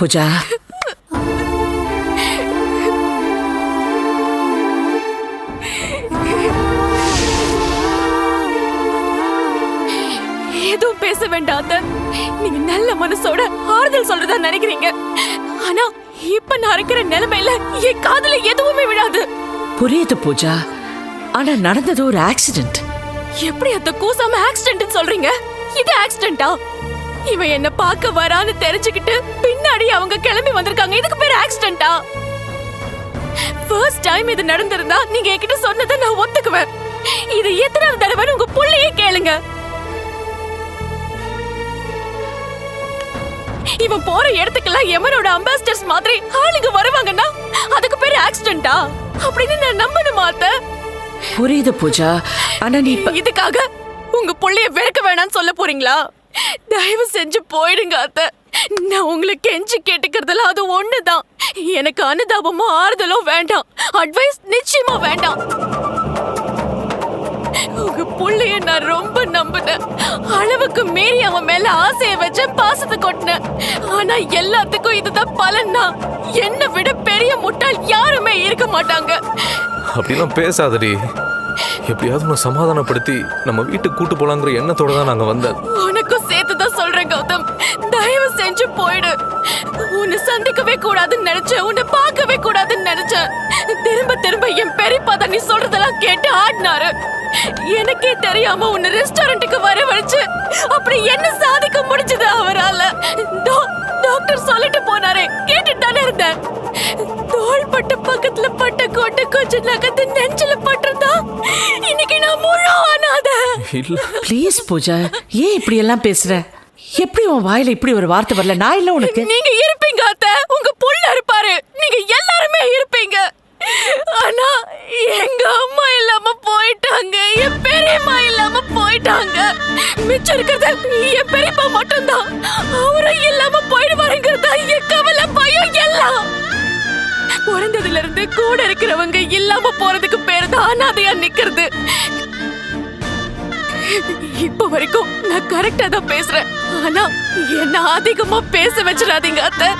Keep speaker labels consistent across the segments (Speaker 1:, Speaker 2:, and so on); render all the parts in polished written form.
Speaker 1: பூஜா,
Speaker 2: எதுவும் பேச வேண்டாம் அத்தை. நீங்க நல்ல மனசோட ஆறுதல் சொல்றதா நினைக்கிறீங்க. ஆனா இப்ப நான் இருக்கிற நிலைமையில என் காதுல எதுவுமே விடாது.
Speaker 1: புரியுது பூஜா. ஆனா நடந்தது ஒரு ஆக்சிடென்ட்.
Speaker 2: எப்படி அத்த கூசாம ஆக்சிடென்ட் சொல்றீங்க? இது ஆக்சிடென்ட்டா? இவன் என்ன பார்க்க வரான்னு தெரிஞ்சுக்கிட்டு பின்னாடி அவங்க கிளம்பி வந்திருக்காங்க. இதுக்கு பேர் ஆக்சிடென்ட்டா? ஃபர்ஸ்ட் டைம் இது நடந்திருந்தா நீங்க என்கிட்ட சொன்னதை நான் ஒத்துக்குவேன். இது எத்தனாவது தடவை உங்க புள்ளையே கேளுங்க. இவன் போற இடத்துக்கெல்லாம் எமனோட அம்பாசிடர்ஸ் மாதிரி ஆளுங்க வருவாங்கன்னா அதுக்கு பேர் ஆக்சிடென்ட்டா அப்படின்னு நான் நம்பணுமா அத்தை?
Speaker 1: புரியுது பூஜா. ஆனா நீ
Speaker 2: இதுக்காக உங்க புள்ளைய வெறுக்க வேணாம்னு சொல்ல போறீங்களா? தயவு செஞ்சு போயிடுங்க அத்தை. நான் உங்களை கெஞ்சி கேட்டுக்கிறதுல அது ஒண்ணுதான். எனக்கு அனுதாபமோ ஆறுதலோ வேண்டாம். அட்வைஸ் நிச்சயமா வேண்டாம். உங்க புள்ளைய நான் ரொம்ப நம்பினேன். அளவுக்கு மீறி அவன் மேல ஆசைய வச்ச பாசத்தை கொட்டினேன். ஆனா எல்லாத்துக்கும் இதுதான் பலன்னா என்னை விட பெரிய முட்டாள் யாருமே இருக்க மாட்டாங்க.
Speaker 3: அப்படிலாம் பேசாதடி. எப்படியாவது உன்னை சமாதானப்படுத்தி நம்ம வீட்டுக்கு கூட்டு போலாங்கிற எண்ணத்தோட தான் நாங்க வந்தோம்.
Speaker 2: உனக்கும் சேர்த்துதான் சொல்றேன் கௌதம். தயவு செஞ்சு போயிடு. உன்னை சந்திக்கவே கூடாதுன்னு நினைச்சேன். உன்னை பார்க்கவே கூடாதுன்னு நினைச்சேன். திரும்ப திரும்ப என் பெரியப்பா தான் நீ சொல்றதெல்லாம் கேட்டு ஆடினாரு. எனக்கே தெரியாம உன்னை ரெஸ்டாரண்ட்டுக்கு வரவழைச்சு அப்படி என்ன சாதிக்க முடிஞ்சது அவரால? டாக்டர் சொல்லிட்டு போனாரே, கேட்டுட்டு தானே இருந்தேன். தோள்பட்ட பக்கத்துல பட்ட கோட்டை கொஞ்சம் நகர்ந்து நெஞ்சில பட்டிருந்தா இன்னைக்கு நான் முழு அனாத.
Speaker 1: ப்ளீஸ் பூஜா, ஏன் இப்படி எல்லாம் பேசுற? எப்படி உன் வாயில இப்படி ஒரு வார்த்தை வரல? நான் இல்ல உனக்கு.
Speaker 2: நீங்க இருப்பீங்க அத்தை. உங்க புள்ள இருப்பாரு. நீங்க எல்லாருமே இருப்பீங்க. ஆனா எங்க அம்மா இல்லாம போயிட்டாங்க. என் பெரியம்மா இல்லாம போயிட்டாங்க. மிச்சம் இருக்கிறது என் பெரியப்பா மட்டும்தான். அவரும் இல்லாம போயிடுவாருங்கிறதா என் கவலை, பயம் எல்லாம். பிறந்ததுல இருந்து கூட இருக்கிறவங்க இல்லாம போறதுக்கு பேரு தான் அனாதையா நிக்கிறது. இப்ப வரைக்கும் நான் கரெக்டா தான் பேசுறேன். ஆனா என்ன அதிகமா பேச வச்சிடாதீங்க அத்தை.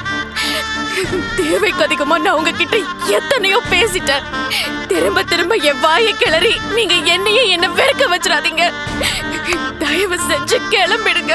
Speaker 2: தேவைக்கு அதிகமா நான் உங்ககிட்ட எத்தனையோ பேசிட்டேன். திரும்ப திரும்ப என் வாயை கிளறி நீங்க என்னையே என்ன வெறுக்க வச்சிடாதீங்க. தயவு செஞ்சு கிளம்பிடுங்க.